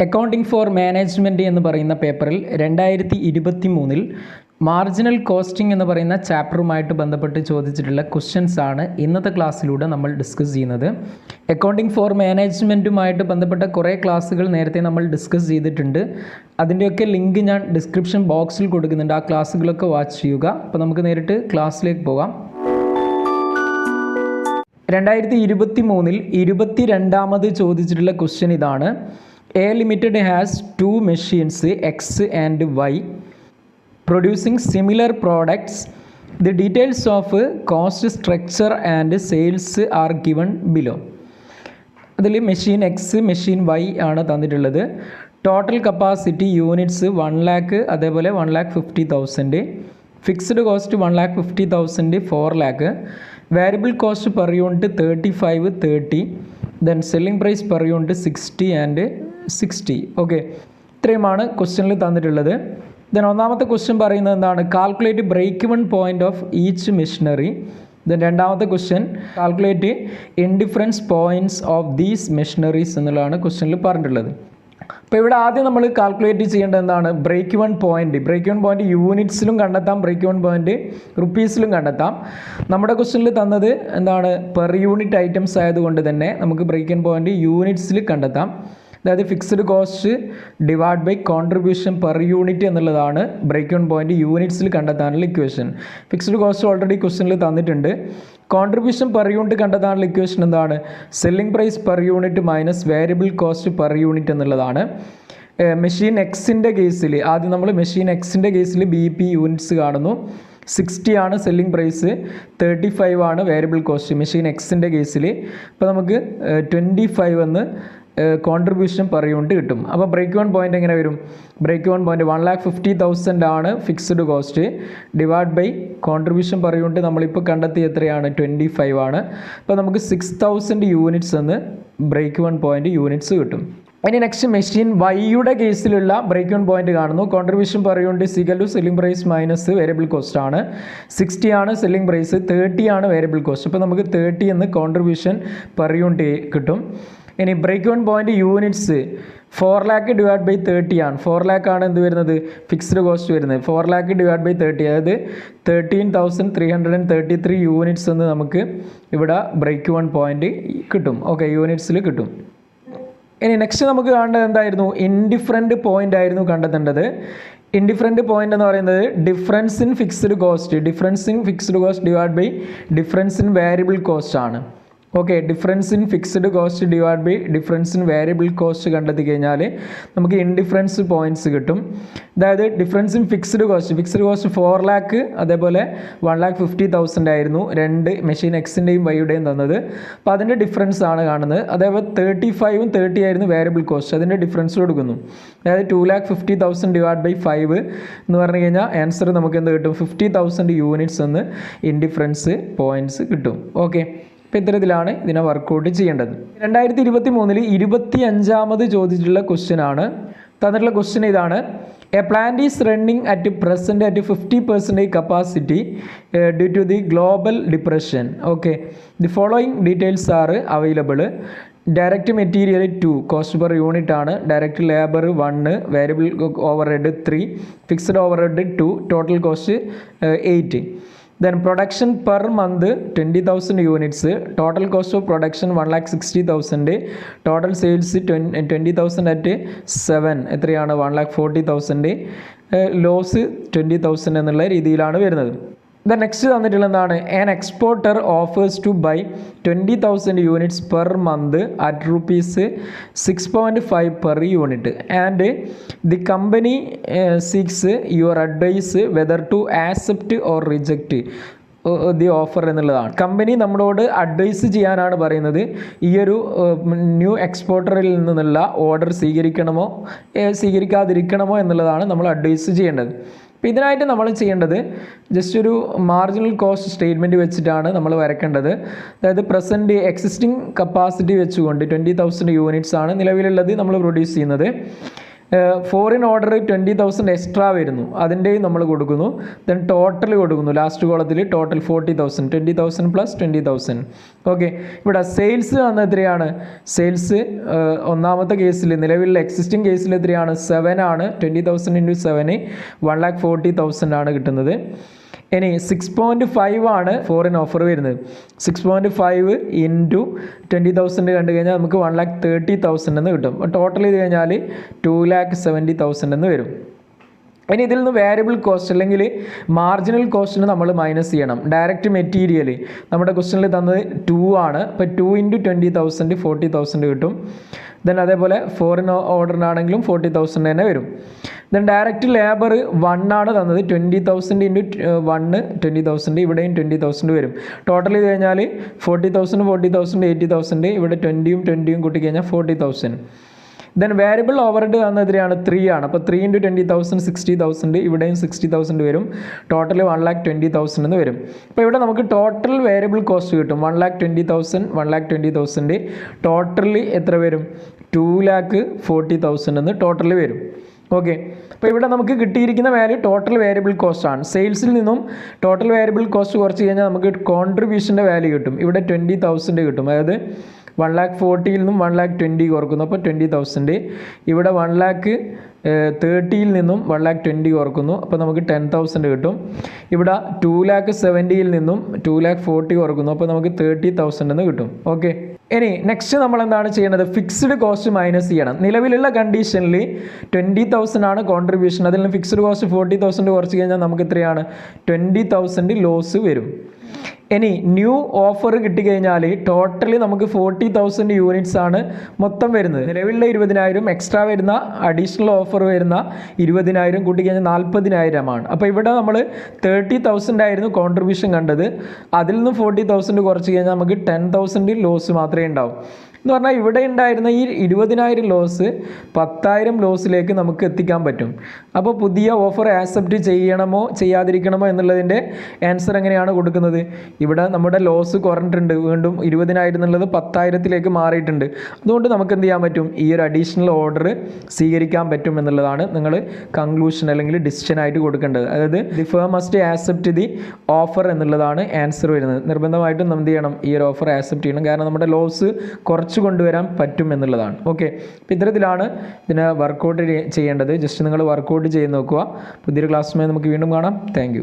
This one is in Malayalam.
അക്കൗണ്ടിംഗ് ഫോർ മാനേജ്മെൻറ്റ് എന്ന് പറയുന്ന പേപ്പറിൽ 2023 മാർജിനൽ കോസ്റ്റിംഗ് എന്ന് പറയുന്ന ചാപ്റ്ററുമായിട്ട് ബന്ധപ്പെട്ട് ചോദിച്ചിട്ടുള്ള ക്വസ്റ്റ്യൻസ് ആണ് ഇന്നത്തെ ക്ലാസ്സിലൂടെ നമ്മൾ ഡിസ്കസ് ചെയ്യുന്നത്. അക്കൗണ്ടിംഗ് ഫോർ മാനേജ്മെൻറ്റുമായിട്ട് ബന്ധപ്പെട്ട കുറേ ക്ലാസ്സുകൾ നേരത്തെ നമ്മൾ ഡിസ്കസ് ചെയ്തിട്ടുണ്ട്. അതിൻ്റെയൊക്കെ ലിങ്ക് ഞാൻ ഡിസ്ക്രിപ്ഷൻ ബോക്സിൽ കൊടുക്കുന്നുണ്ട്. ആ ക്ലാസ്സുകളൊക്കെ വാച്ച് ചെയ്യുക. അപ്പോൾ നമുക്ക് നേരിട്ട് ക്ലാസ്സിലേക്ക് പോകാം. 2023 22ാമത് ചോദിച്ചിട്ടുള്ള ക്വസ്റ്റ്യൻ ഇതാണ്. A Limited has two machines X and Y producing similar products. The details of cost structure and sales are given below. അതിൽ മെഷീൻ എക്സ് മെഷീൻ വൈ ആണ് തന്നിട്ടുള്ളത്. ടോട്ടൽ കപ്പാസിറ്റി യൂണിറ്റ്സ് 1 lakh, അതേപോലെ 1,50,000. Fixed cost 1,50,000, 4 lakh. Variable cost per unit 35, 30. Then selling price per unit 60 and 60. Okay, ഇത്രയുമാണ് ക്വസ്റ്റ്യനിൽ തന്നിട്ടുള്ളത്. ദെൻ ഒന്നാമത്തെ ക്വസ്റ്റ്യൻ പറയുന്നത് എന്താണ്? Calculate break even point of each machinery. Then രണ്ടാമത്തെ question calculate indifference points of these machineries എന്നുള്ളതാണ് ക്വസ്റ്റ്യനിൽ പറഞ്ഞിട്ടുള്ളത്. അപ്പോൾ ഇവിടെ ആദ്യം നമ്മൾ കാൽക്കുലേറ്റ് ചെയ്യേണ്ടത് എന്താണ്? Break even point. Break even point യൂണിറ്റ്സിലും കണ്ടെത്താം, ബ്രേക്ക് ഇവൺ പോയിൻറ്റ് റുപ്പീസിലും കണ്ടെത്താം. നമ്മുടെ ക്വസ്റ്റ്യനിൽ തന്നത് എന്താണ്? പെർ യൂണിറ്റ് ഐറ്റംസ് ആയതുകൊണ്ട് തന്നെ നമുക്ക് ബ്രേക്ക് ഇവൺ പോയിൻറ്റ് യൂണിറ്റ്സിൽ കണ്ടെത്താം. അതായത് fixed cost divide by contribution per unit എന്നുള്ളതാണ് ബ്രേക്ക് ഇവൺ പോയിൻറ്റ് യൂണിറ്റ്സിൽ കണ്ടെത്താനുള്ള ഇക്വേഷൻ. ഫിക്സ്ഡ് കോസ്റ്റ് ഓൾറെഡി ക്വസ്റ്റ്യനിൽ തന്നിട്ടുണ്ട്. കോൺട്രിബ്യൂഷൻ പെർ യൂണിറ്റ് കണ്ടെത്താനുള്ള ഇക്വേഷൻ എന്താണ്? Selling price per unit minus variable cost per unit എന്നുള്ളതാണ്. മെഷീൻ എക്സിൻ്റെ കേസിൽ ആദ്യം നമ്മൾ മെഷീൻ എക്സിൻ്റെ കേസിൽ BP യൂണിറ്റ്സ് കാണുന്നു. 60 ആണ് സെല്ലിംഗ് പ്രൈസ്, 35 ആണ് വേരിയബിൾ കോസ്റ്റ് മെഷീൻ എക്സിൻ്റെ കേസിൽ. അപ്പോൾ നമുക്ക് 25 എന്ന് കോൺട്രിബ്യൂഷൻ പെർ യൂണിറ്റ് കിട്ടും. അപ്പോൾ ബ്രേക്ക് ഇവൺ പോയിൻ്റ് എങ്ങനെ വരും? ബ്രേക്ക് ഇവൺ പോയിൻ്റ് 1,50,000 ആണ് fixed cost, divide by contribution per unit നമ്മളിപ്പോൾ കണ്ടെത്തി എത്രയാണ്? 25 ആണ്. അപ്പോൾ നമുക്ക് 6,000 യൂണിറ്റ്സ് എന്ന് ബ്രേക്ക് ഇവൺ പോയിൻ്റ് യൂണിറ്റ്സ് കിട്ടും. ഇനി നെക്സ്റ്റ് മെഷീൻ വൈയുടെ കേസിലുള്ള ബ്രേക്ക് ഇവൺ പോയിന്റ് കാണുന്നു. Contribution per unit equal to selling price minus variable cost ആണ്. 60 ആണ് സെല്ലിംഗ് പ്രൈസ്, 30 ആണ് വേരിയബിൾ കോസ്റ്റ്. അപ്പോൾ നമുക്ക് 30 എന്ന് കോൺട്രിബ്യൂഷൻ പെർ യൂണിറ്റ് കിട്ടും. ഇനി break even point units 4 lakh divide by 30 ആണ്. 4 lakh ആണ് എന്ത് വരുന്നത്? ഫിക്സ്ഡ് കോസ്റ്റ് വരുന്നത്. 4 lakh ഡിവൈഡ് ബൈ 30, അതായത് 13,333 യൂണിറ്റ്സ് എന്ന് നമുക്ക് ഇവിടെ ബ്രേക്ക് ഇവൺ പോയിന്റ് കിട്ടും. ഓക്കെ, യൂണിറ്റ്സിൽ കിട്ടും. ഇനി നെക്സ്റ്റ് നമുക്ക് കാണേണ്ടത് എന്തായിരുന്നു? ഇൻഡിഫറൻറ്റ് പോയിൻ്റ് ആയിരുന്നു കണ്ടെത്തേണ്ടത്. ഇൻഡിഫറൻറ്റ് പോയിൻ്റ് എന്ന് പറയുന്നത് difference in fixed cost, difference in fixed cost divide by difference in variable cost ആണ്. Okay, difference in fixed cost divide by difference in variable cost കണ്ടെത്തി കഴിഞ്ഞാൽ നമുക്ക് ഇൻഡിഫറൻസ് പോയിൻറ്റ്സ് കിട്ടും. അതായത് difference in fixed cost 4 lakh, അതേപോലെ 1,50,000 ആയിരുന്നു രണ്ട് മെഷീൻ എക്സിൻ്റെയും വൈയുടെയും തന്നത്. അപ്പോൾ അതിൻ്റെ ഡിഫറൻസ് ആണ് കാണുന്നത്. അതേപോലെ 35ഉം 30 ആയിരുന്നു വേരിയബിൾ കോസ്റ്റ്, അതിൻ്റെ ഡിഫറൻസ് കൊടുക്കുന്നു. അതായത് 2,50,000 ഡിവൈഡ് ബൈ 5 എന്ന് പറഞ്ഞു കഴിഞ്ഞാൽ ആൻസർ നമുക്ക് എന്ത് കിട്ടും? 50,000 യൂണിറ്റ്സ് എന്ന് ഇൻഡിഫറൻസ് പോയിൻറ്റ്സ് കിട്ടും. ഓക്കെ, അപ്പോൾ ഇത്തരത്തിലാണ് ഇതിനെ വർക്കൗട്ട് ചെയ്യേണ്ടത്. 2023 25ാമത് ചോദിച്ചിട്ടുള്ള ക്വസ്റ്റ്യൻ ആണ്. തന്നിട്ടുള്ള ക്വസ്റ്റ്യൻ ഇതാണ്. A plant is running at present at 50% capacity due to the global depression. Okay, the following details are available. Direct material 2, cost per unit ആണ്. Direct labour 1, variable overhead 3, fixed overhead 2, total cost 8. Then production per month 20,000 units, total cost of production 1,60,000, total sales 20,000 at 7 എത്രയാണ്? 1,40,000, ലോസ് 20,000 എന്നുള്ള രീതിയിലാണ് വരുന്നത്. ദ നെക്സ്റ്റ് തന്നിട്ടുള്ള എന്താണ്? An exporter offers to buy 20,000 units per month at ₹6.5 per unit and the company seeks your advice whether to accept or reject the offer എന്നുള്ളതാണ്. കമ്പനി നമ്മളോട് അഡ്വൈസ് ചെയ്യാനാണ് പറയുന്നത്. ഈ ഒരു ന്യൂ എക്സ്പോർട്ടറിൽ നിന്നുള്ള ഓർഡർ സ്വീകരിക്കണമോ സ്വീകരിക്കാതിരിക്കണമോ എന്നുള്ളതാണ് നമ്മൾ അഡ്വൈസ് ചെയ്യേണ്ടത്. അപ്പോൾ ഇതിനായിട്ട് നമ്മൾ ചെയ്യേണ്ടത് ജസ്റ്റ് ഒരു മാർജിനൽ കോസ്റ്റ് സ്റ്റേറ്റ്മെൻറ്റ് വെച്ചിട്ടാണ് നമ്മൾ വരയ്ക്കേണ്ടത്. അതായത് പ്രസൻറ്റ് എക്സിസ്റ്റിംഗ് കപ്പാസിറ്റി വെച്ചുകൊണ്ട് 20,000 യൂണിറ്റ്സ് ആണ് നിലവിലുള്ളത് നമ്മൾ പ്രൊഡ്യൂസ് ചെയ്യുന്നത്. ഫോറിൻ ഓർഡർ 20,000 എക്സ്ട്രാ വരുന്നു, അതിൻ്റെയും നമ്മൾ കൊടുക്കുന്നു. ദെൻ ടോട്ടൽ കൊടുക്കുന്നു, ലാസ്റ്റ് കോളത്തിൽ ടോട്ടൽ 40,000, 20,000 പ്ലസ് 20,000. ഓക്കെ, ഇവിടെ സെയിൽസ് വന്ന എത്രയാണ്? സെയിൽസ് ഒന്നാമത്തെ കേസിൽ നിലവിലുള്ള എക്സിസ്റ്റിംഗ് കേസിൽ എത്രയാണ്? 7 ആണ്. 20,000 ഇൻറ്റു 7 1,40,000 ആണ് കിട്ടുന്നത്. ഇനി 6.5 ആണ് ഫോറിൻ ഓഫർ വരുന്നത്. 6.5 ഇൻറ്റു 20,000 കണ്ടു കഴിഞ്ഞാൽ നമുക്ക് 1,30,000 എന്ന് കിട്ടും. ടോട്ടൽ ചെയ്ത് കഴിഞ്ഞാൽ 2,70,000 എന്ന് വരും. ഇനി ഇതിൽ നിന്ന് വേരിയബിൾ കോസ്റ്റ് അല്ലെങ്കിൽ മാർജിനൽ കോസ്റ്റിന് നമ്മൾ മൈനസ് ചെയ്യണം. ഡയറക്റ്റ് മെറ്റീരിയൽ നമ്മുടെ ക്വസ്റ്റ്യനിൽ തന്നത് 2 ആണ്. അപ്പോൾ 2 ഇൻറ്റു 20,000 40,000 കിട്ടും. ദെൻ അതേപോലെ ഫോറിൻ ഓർഡറിനാണെങ്കിലും 40,000 തന്നെ വരും. ദെൻ ഡയറക്റ്റ് ലേബർ 1 ആണ് തന്നത്. 20,000 ഇൻറ്റു 1 20,000, ഇവിടെയും 20,000 വരും. ടോട്ടൽ ചെയ്ത് കഴിഞ്ഞാൽ 40,000 40,000 80,000, ഇവിടെ 20യും 20യും കൂട്ടിക്കഴിഞ്ഞാൽ 40,000. ദെൻ വേരിയബിൾ ഓവർഹെഡ് തന്നെതിരെയാണ് 3 ആണ്. അപ്പോൾ 3 ഇൻറ്റു 20,000 60,000, ഇവിടെയും 60,000 വരും. ടോട്ടൽ 1,20,000 എന്ന് വരും. അപ്പോൾ ഇവിടെ നമുക്ക് ടോട്ടൽ വേരിയബിൾ കോസ്റ്റ് കിട്ടും 1,20,000 1,20,000. ടോട്ടലി എത്ര വരും? 2,40,000 എന്ന് ടോട്ടൽ വരും. ഓക്കെ, അപ്പോൾ ഇവിടെ നമുക്ക് കിട്ടിയിരിക്കുന്ന വാല്യൂ ടോട്ടൽ വേരിയബിൾ കോസ്റ്റ് ആണ്. സെയിൽസിൽ നിന്നും ടോട്ടൽ വേരിയബിൾ കോസ്റ്റ് കുറച്ച് കഴിഞ്ഞാൽ നമുക്ക് കോൺട്രിബ്യൂഷൻ്റെ വാല്യൂ കിട്ടും. ഇവിടെ 20,000 കിട്ടും. അതായത് 1,40,000 നിന്നും 1,20,000 കുറക്കുന്നു, അപ്പോൾ 20,000. ഇവിടെ 1,30,000 നിന്നും 1,20,000 കുറക്കുന്നു, അപ്പോൾ നമുക്ക് 10,000 കിട്ടും. ഇവിടെ 2,70,000 നിന്നും 2,40,000 കുറക്കുന്നു, അപ്പോൾ നമുക്ക് 30,000 എന്ന് കിട്ടും. ഓക്കെ, ഇനി നെക്സ്റ്റ് നമ്മൾ എന്താണ് ചെയ്യേണ്ടത്? ഫിക്സ്ഡ് കോസ്റ്റ് മൈനസ് ചെയ്യണം. നിലവിലുള്ള കണ്ടീഷനിൽ 20,000 ആണ് കോൺട്രിബ്യൂഷൻ. അതിൽ നിന്ന് ഫിക്സ്ഡ് കോസ്റ്റ് 40,000 കുറച്ച് കഴിഞ്ഞാൽ നമുക്ക് എത്രയാണ്? 20,000 ലോസ് വരും. ഇനി ന്യൂ ഓഫർ കിട്ടിക്കഴിഞ്ഞാൽ ടോട്ടലി നമുക്ക് 40,000 യൂണിറ്റ്സ് ആണ് മൊത്തം വരുന്നത്. നിലവിലുള്ള 20,000 എക്സ്ട്രാ വരുന്ന അഡീഷണൽ ഓഫർ വരുന്ന 20,000 കൂട്ടിക്കഴിഞ്ഞാൽ 40,000 ആണ്. അപ്പോൾ ഇവിടെ നമ്മൾ 30,000 ആയിരുന്നു കോൺട്രിബ്യൂഷൻ കണ്ടത്. അതിൽ നിന്ന് 40,000 കുറച്ച് കഴിഞ്ഞാൽ നമുക്ക് 10,000 ലോസ് മാത്രമേ ഉണ്ടാവും. എന്ന് പറഞ്ഞാൽ ഇവിടെ ഉണ്ടായിരുന്ന ഈ 20,000 ലോസ് 10,000 ലോസിലേക്ക് നമുക്ക് എത്തിക്കാൻ പറ്റും. അപ്പോൾ പുതിയ ഓഫർ ആക്സെപ്റ്റ് ചെയ്യണമോ ചെയ്യാതിരിക്കണമോ എന്നുള്ളതിൻ്റെ ആൻസർ എങ്ങനെയാണ് കൊടുക്കുന്നത്? ഇവിടെ നമ്മുടെ ലോസ് കുറഞ്ഞിട്ടുണ്ട്, വീണ്ടും 20,000 എന്നുള്ളത് 10,000 മാറിയിട്ടുണ്ട്. അതുകൊണ്ട് നമുക്ക് എന്ത് ചെയ്യാൻ പറ്റും? ഈ ഒരു അഡീഷണൽ ഓർഡർ സ്വീകരിക്കാൻ പറ്റും എന്നുള്ളതാണ് നിങ്ങൾ കൺക്ലൂഷൻ അല്ലെങ്കിൽ ഡിസിഷൻ ആയിട്ട് കൊടുക്കേണ്ടത്. അതായത് the firm must accept the offer എന്നുള്ളതാണ് ആൻസർ വരുന്നത്. നിർബന്ധമായിട്ടും എന്ത് ചെയ്യണം? ഈ ഒരു ഓഫർ ആക്സെപ്റ്റ് ചെയ്യണം. കാരണം നമ്മുടെ ലോസ് കുറച്ച് കൊണ്ടുവരാൻ പറ്റും എന്നുള്ളതാണ്. ഓക്കെ, അപ്പോൾ ഇത്തരത്തിലാണ് ഇതിനെ വർക്കൗട്ട് ചെയ്യേണ്ടത്. ജസ്റ്റ് നിങ്ങൾ വർക്കൗട്ട് ചെയ്ത് നോക്കുക. പുതിയൊരു ക്ലാസ്സുമായി നമുക്ക് വീണ്ടും കാണാം. താങ്ക്